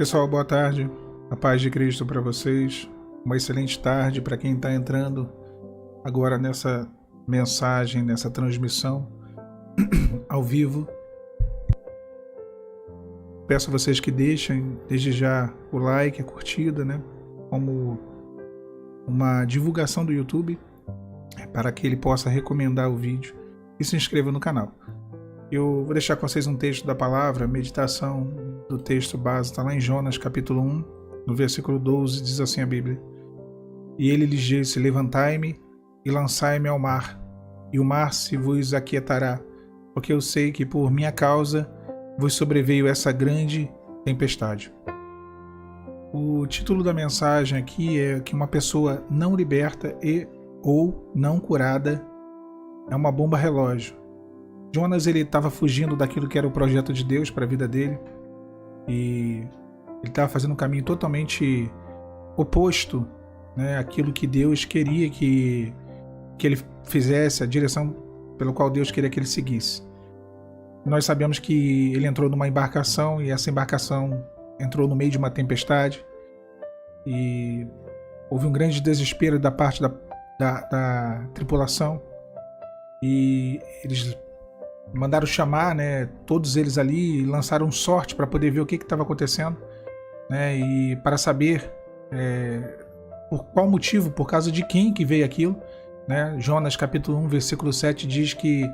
Pessoal, boa tarde. A paz de Cristo para vocês. Uma excelente tarde para quem está entrando agora nessa mensagem, nessa transmissão ao vivo. Peço a vocês que deixem desde já o like, a curtida, né? Como uma divulgação do YouTube para que ele possa recomendar o vídeo e se inscreva no canal. Eu vou deixar com vocês um texto da palavra, a meditação do texto base, está lá em Jonas capítulo 1, no versículo 12, diz assim a Bíblia: E ele lhes disse: Levantai-me e lançai-me ao mar, e o mar se vos aquietará, porque eu sei que por minha causa vos sobreveio essa grande tempestade. O título da mensagem aqui é que uma pessoa não liberta ou não curada é uma bomba relógio. Jonas, ele estava fugindo daquilo que era o projeto de Deus para a vida dele, e ele estava fazendo um caminho totalmente oposto, né, àquilo que Deus queria que ele fizesse, a direção pela qual Deus queria que ele seguisse. Nós sabemos que ele entrou numa embarcação, e essa embarcação entrou no meio de uma tempestade, e houve um grande desespero da parte da tripulação, e eles mandaram chamar, né, todos eles ali, e lançaram sorte para poder ver o que estava acontecendo, né, e para saber por qual motivo, por causa de quem que veio aquilo, né. Jonas capítulo 1, versículo 7 diz que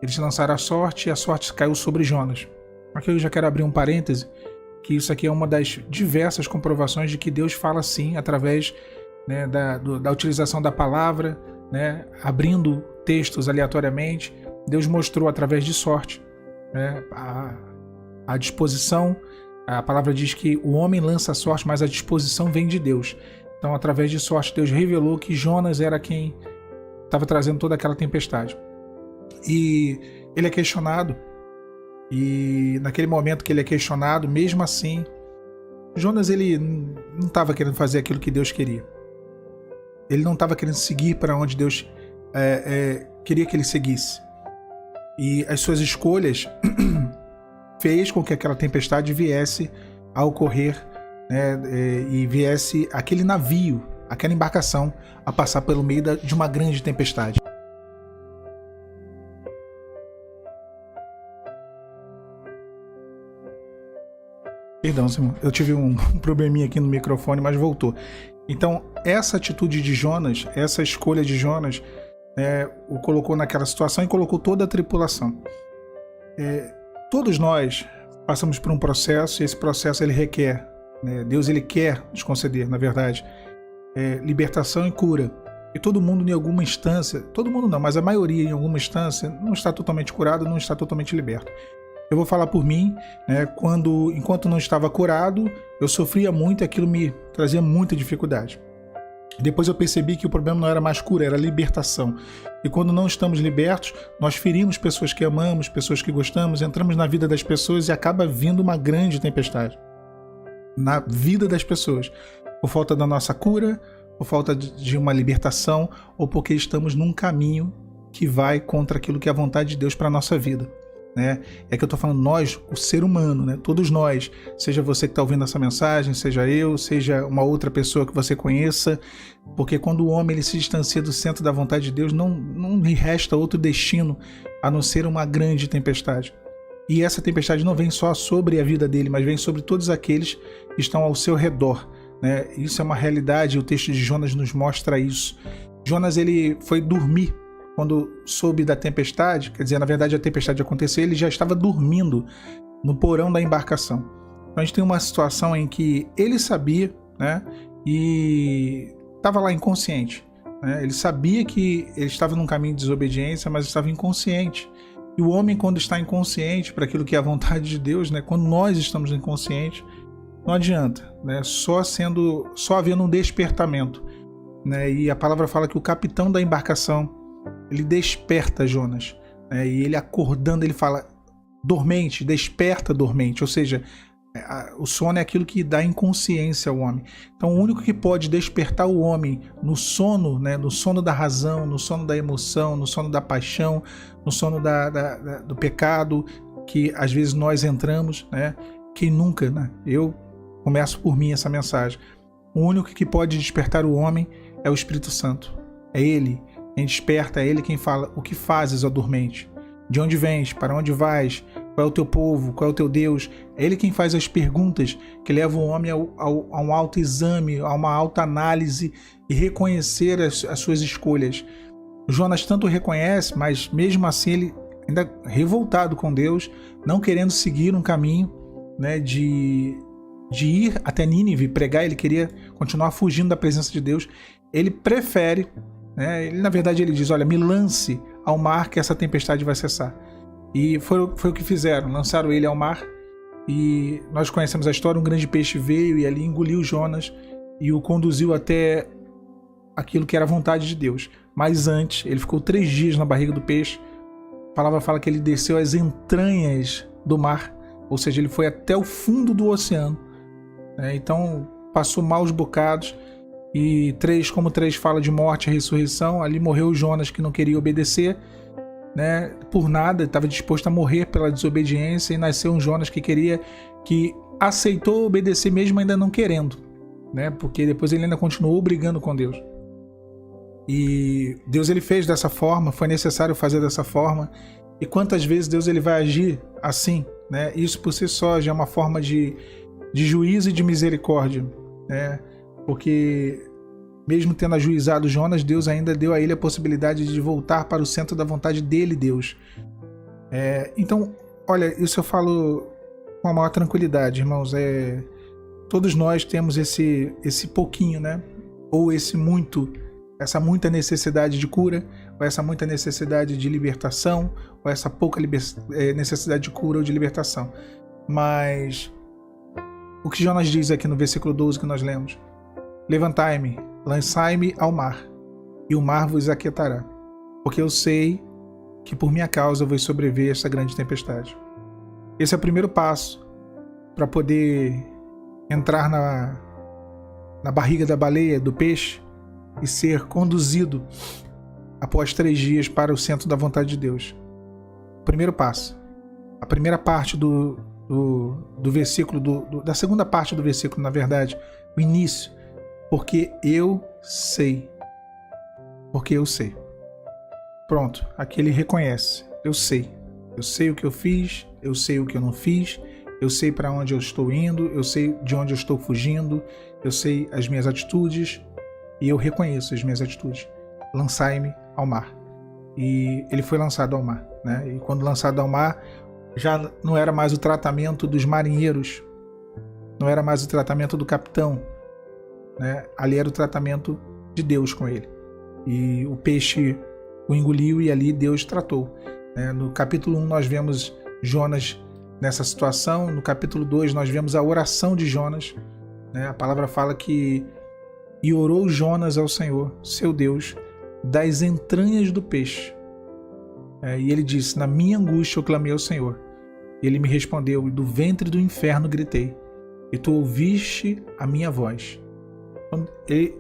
eles lançaram a sorte e a sorte caiu sobre Jonas. Aqui eu já quero abrir um parêntese, que isso aqui é uma das diversas comprovações de que Deus fala sim através, né, da utilização da palavra, né, abrindo textos aleatoriamente. Deus mostrou através de sorte, né, a disposição. A palavra diz que o homem lança a sorte, mas a disposição vem de Deus. Então, através de sorte, Deus revelou que Jonas era quem estava trazendo toda aquela tempestade. E ele é questionado, e naquele momento que ele é questionado, mesmo assim, Jonas, ele não estava querendo fazer aquilo que Deus queria. Ele não estava querendo seguir para onde Deus queria que ele seguisse. E as suas escolhas fez com que aquela tempestade viesse a ocorrer, né, e viesse aquele navio, aquela embarcação, a passar pelo meio de uma grande tempestade. Perdão, Simão, eu tive um probleminha aqui no microfone, mas voltou. Então, essa atitude de Jonas, essa escolha de Jonas, o colocou naquela situação e colocou toda a tripulação. Todos nós passamos por um processo, e esse processo ele requer, né, Deus ele quer nos conceder, na verdade, libertação e cura. E todo mundo em alguma instância, todo mundo não, mas a maioria em alguma instância não está totalmente curado, não está totalmente liberto. Eu vou falar por mim, né, enquanto não estava curado, eu sofria muito e aquilo me trazia muita dificuldade. Depois eu percebi que o problema não era mais cura, era libertação. E quando não estamos libertos, nós ferimos pessoas que amamos, pessoas que gostamos, entramos na vida das pessoas e acaba vindo uma grande tempestade na vida das pessoas, por falta da nossa cura, por falta de uma libertação, ou porque estamos num caminho que vai contra aquilo que é a vontade de Deus para a nossa vida. Né? É que eu estou falando nós, o ser humano, né? Todos nós, seja você que está ouvindo essa mensagem, seja eu, seja uma outra pessoa que você conheça, porque quando o homem ele se distancia do centro da vontade de Deus, não lhe resta outro destino a não ser uma grande tempestade. E essa tempestade não vem só sobre a vida dele, mas vem sobre todos aqueles que estão ao seu redor, né? Isso é uma realidade, o texto de Jonas nos mostra isso. Jonas ele foi dormir quando soube da tempestade, quer dizer, na verdade a tempestade aconteceu, ele já estava dormindo no porão da embarcação. Então a gente tem uma situação em que ele sabia, né, e estava lá inconsciente, né? Ele sabia que ele estava num caminho de desobediência, mas estava inconsciente. E o homem, quando está inconsciente para aquilo que é a vontade de Deus, né, quando nós estamos inconscientes, não adianta, né, só havendo um despertamento, né? E a palavra fala que o capitão da embarcação ele desperta Jonas, né? E ele acordando, ele fala dormente, desperta dormente, ou seja, o sono é aquilo que dá inconsciência ao homem. Então o único que pode despertar o homem no sono, né, no sono da razão, no sono da emoção, no sono da paixão, no sono do pecado, que às vezes nós entramos, né? Quem nunca, né? Eu Começo por mim essa mensagem. O único que pode despertar o homem é o Espírito Santo. É Ele quem desperta, é Ele quem fala: o que fazes, ó dormente? De onde vens? Para onde vais? Qual é o teu povo? Qual é o teu Deus? É Ele quem faz as perguntas que levam o homem a um autoexame, a uma autoanálise e reconhecer as suas escolhas. O Jonas tanto reconhece, mas mesmo assim ele ainda revoltado com Deus, não querendo seguir um caminho, né, de ir até Nínive pregar. Ele queria continuar fugindo da presença de Deus. Ele prefere, né, na verdade ele diz: olha, me lance ao mar que essa tempestade vai cessar. E foi o que fizeram, lançaram ele ao mar, e nós conhecemos a história. Um grande peixe veio e ali engoliu Jonas e o conduziu até aquilo que era a vontade de Deus. Mas antes, ele ficou 3 dias na barriga do peixe. A palavra fala que ele desceu às entranhas do mar, ou seja, ele foi até o fundo do oceano, né? Então passou maus bocados. E 3 fala de morte e ressurreição, ali morreu Jonas, que não queria obedecer, né, por nada, estava disposto a morrer pela desobediência, e nasceu um Jonas que aceitou obedecer mesmo ainda não querendo, né, porque depois ele ainda continuou brigando com Deus. E Deus ele fez dessa forma, foi necessário fazer dessa forma. E quantas vezes Deus ele vai agir assim, né? Isso por si só já é uma forma de juízo e de misericórdia, né? Porque mesmo tendo ajuizado Jonas, Deus ainda deu a ele a possibilidade de voltar para o centro da vontade dele, Deus. Então, olha, isso eu falo com a maior tranquilidade, irmãos. Todos nós temos esse pouquinho, né? Ou essa muita necessidade de cura, ou essa muita necessidade de libertação, ou essa pouca necessidade de cura ou de libertação. Mas o que Jonas diz aqui no versículo 12 que nós lemos: levantai-me, lançai-me ao mar, e o mar vos aquietará, porque eu sei que por minha causa vos sobreviver esta grande tempestade. Esse é o primeiro passo para poder entrar na barriga da baleia, do peixe, e ser conduzido após 3 dias para o centro da vontade de Deus. O primeiro passo, a primeira parte do versículo, da segunda parte do versículo, na verdade, o início: porque eu sei. Porque eu sei. Pronto, aqui ele reconhece: eu sei. Eu sei o que eu fiz, eu sei o que eu não fiz, eu sei para onde eu estou indo, eu sei de onde eu estou fugindo, eu sei as minhas atitudes, e eu reconheço as minhas atitudes. Lançai-me ao mar. E ele foi lançado ao mar, né? E quando lançado ao mar, já não era mais o tratamento dos marinheiros, não era mais o tratamento do capitão, né? Ali era o tratamento de Deus com ele. E o peixe o engoliu e ali Deus tratou, né? No capítulo 1 nós vemos Jonas nessa situação. No capítulo 2 nós vemos a oração de Jonas, né? A palavra fala que: e orou Jonas ao Senhor, seu Deus, das entranhas do peixe. E ele disse: na minha angústia eu clamei ao Senhor. E ele me respondeu: e do ventre do inferno gritei, e tu ouviste a minha voz. Então, ele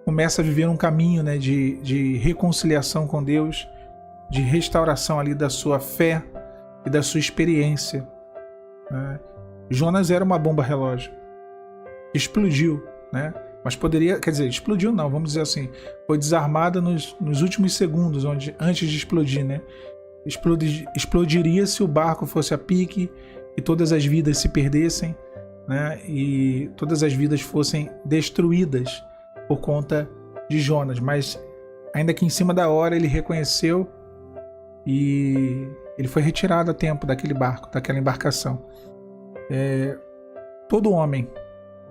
começa a viver um caminho, né, de reconciliação com Deus, de restauração ali da sua fé e da sua experiência. Jonas era uma bomba relógio. Explodiu, né? Mas poderia, quer dizer, explodiu não, vamos dizer assim, foi desarmada nos últimos segundos, antes de explodir, né? Explodiria se o barco fosse a pique e todas as vidas se perdessem, né? E todas as vidas fossem destruídas por conta de Jonas. Mas ainda que em cima da hora ele reconheceu e ele foi retirado a tempo daquele barco, daquela embarcação. Todo homem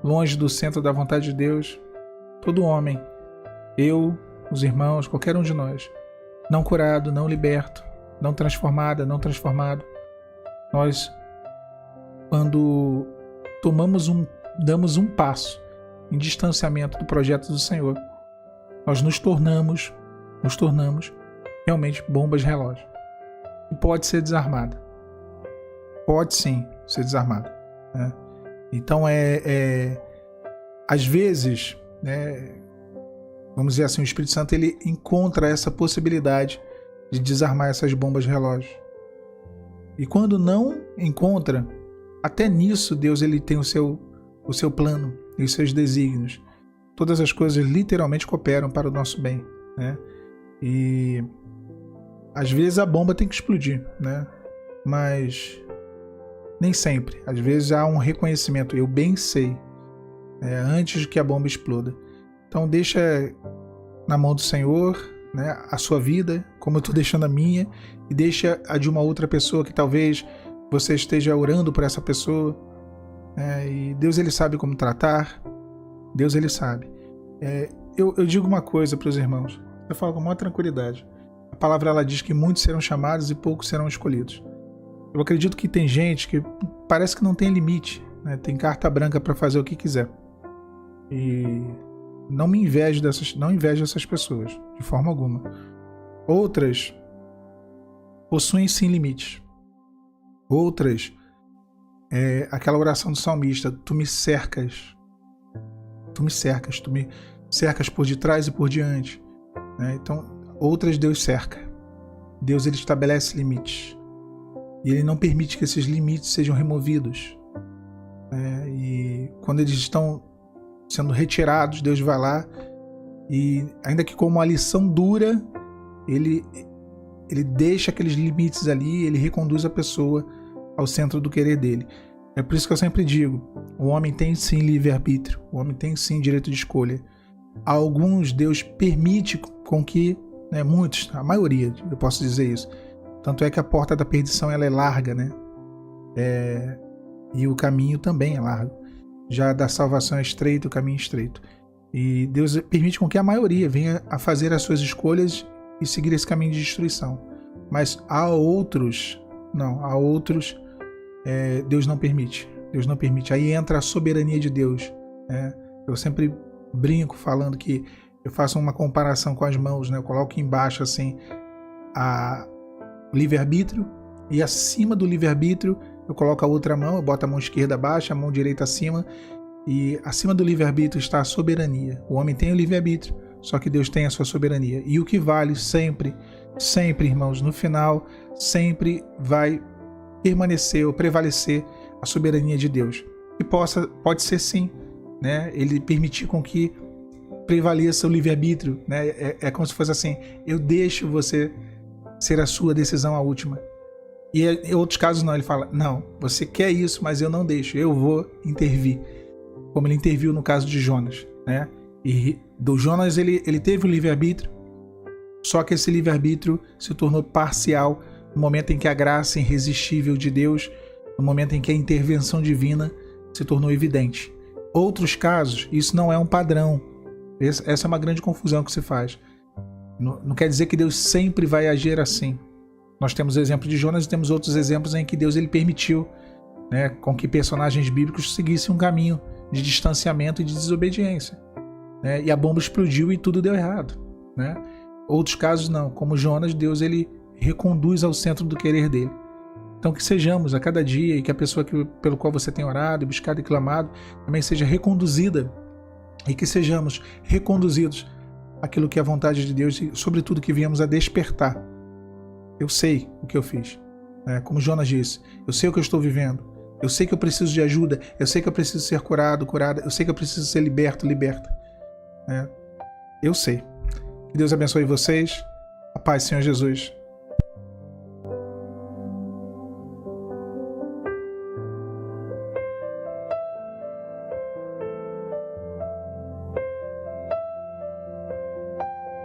longe do centro da vontade de Deus, todo homem, eu, os irmãos, qualquer um de nós, não curado, não liberto, não transformada, não transformado, nós, quando damos um passo em distanciamento do projeto do Senhor, nós nos tornamos realmente bombas relógio. E pode ser desarmada. Pode sim ser desarmada, né? Então às vezes, né, vamos dizer assim, o Espírito Santo ele encontra essa possibilidade de desarmar essas bombas relógio. E quando não encontra, até nisso Deus ele tem o seu o seu plano e os seus desígnios. Todas as coisas literalmente cooperam para o nosso bem, né? E às vezes a bomba tem que explodir, né? Mas nem sempre. Às vezes há um reconhecimento, eu bem sei, antes de que a bomba exploda. Então deixa na mão do Senhor, né, a sua vida, como eu estou deixando a minha, e deixa a de uma outra pessoa que talvez você esteja orando por essa pessoa. E Deus, ele sabe como tratar. Deus, ele sabe. Eu digo uma coisa para os irmãos, eu falo com maior tranquilidade. A palavra, ela diz que muitos serão chamados e poucos serão escolhidos. Eu acredito que tem gente que parece que não tem limite, né? Tem carta branca para fazer o que quiser. E não invejo essas pessoas, de forma alguma. Outras possuem sim limites. Outras, aquela oração do salmista, tu me cercas por detrás e por diante, né? Então, outras Deus cerca. Deus, ele estabelece limites. E ele não permite que esses limites sejam removidos. E quando eles estão sendo retirados, Deus vai lá e, ainda que como uma lição dura, ele deixa aqueles limites ali, ele reconduz a pessoa ao centro do querer dele. É por isso que eu sempre digo, o homem tem sim livre-arbítrio, o homem tem sim direito de escolha. A alguns Deus permite com que, muitos, a maioria, eu posso dizer isso. Tanto é que a porta da perdição, ela é larga, né? E o caminho também é largo. Já da salvação é estreito, o caminho é estreito. E Deus permite com que a maioria venha a fazer as suas escolhas e seguir esse caminho de destruição. Mas há outros, Deus não permite. Deus não permite. Aí entra a soberania de Deus. Eu sempre brinco falando que eu faço uma comparação com as mãos, né? Eu coloco embaixo assim o livre-arbítrio, e acima do livre-arbítrio eu coloco a outra mão, eu boto a mão esquerda abaixo, a mão direita acima, e acima do livre-arbítrio está a soberania. O homem tem o livre-arbítrio, só que Deus tem a sua soberania. E o que vale sempre, irmãos, no final, sempre vai permanecer ou prevalecer a soberania de Deus. E pode ser sim, né? Ele permitir com que prevaleça o livre-arbítrio, né? É como se fosse assim, eu deixo você ser a sua decisão a última. E em outros casos não, ele fala, não, você quer isso, mas eu não deixo, eu vou intervir. Como ele interviu no caso de Jonas, né? E do Jonas ele teve o livre-arbítrio, só que esse livre-arbítrio se tornou parcial no momento em que a graça irresistível de Deus, no momento em que a intervenção divina se tornou evidente. Outros casos, isso não é um padrão. Essa é uma grande confusão que se faz. Não quer dizer que Deus sempre vai agir assim. Nós temos o exemplo de Jonas e temos outros exemplos em que Deus, ele permitiu, né, com que personagens bíblicos seguissem um caminho de distanciamento e de desobediência, né? E a bomba explodiu e tudo deu errado, né? Outros casos não, como Jonas, Deus, ele reconduz ao centro do querer dele. Então que sejamos a cada dia, e que a pessoa pelo qual você tem orado, buscado e clamado também seja reconduzida, e que sejamos reconduzidos àquilo que é a vontade de Deus, e sobretudo que viemos a despertar. Eu sei o que eu fiz, como Jonas disse, eu sei o que eu estou vivendo, eu sei que eu preciso de ajuda, eu sei que eu preciso ser curada, eu sei que eu preciso ser liberta. Eu sei. Que Deus abençoe vocês. A paz, Senhor Jesus.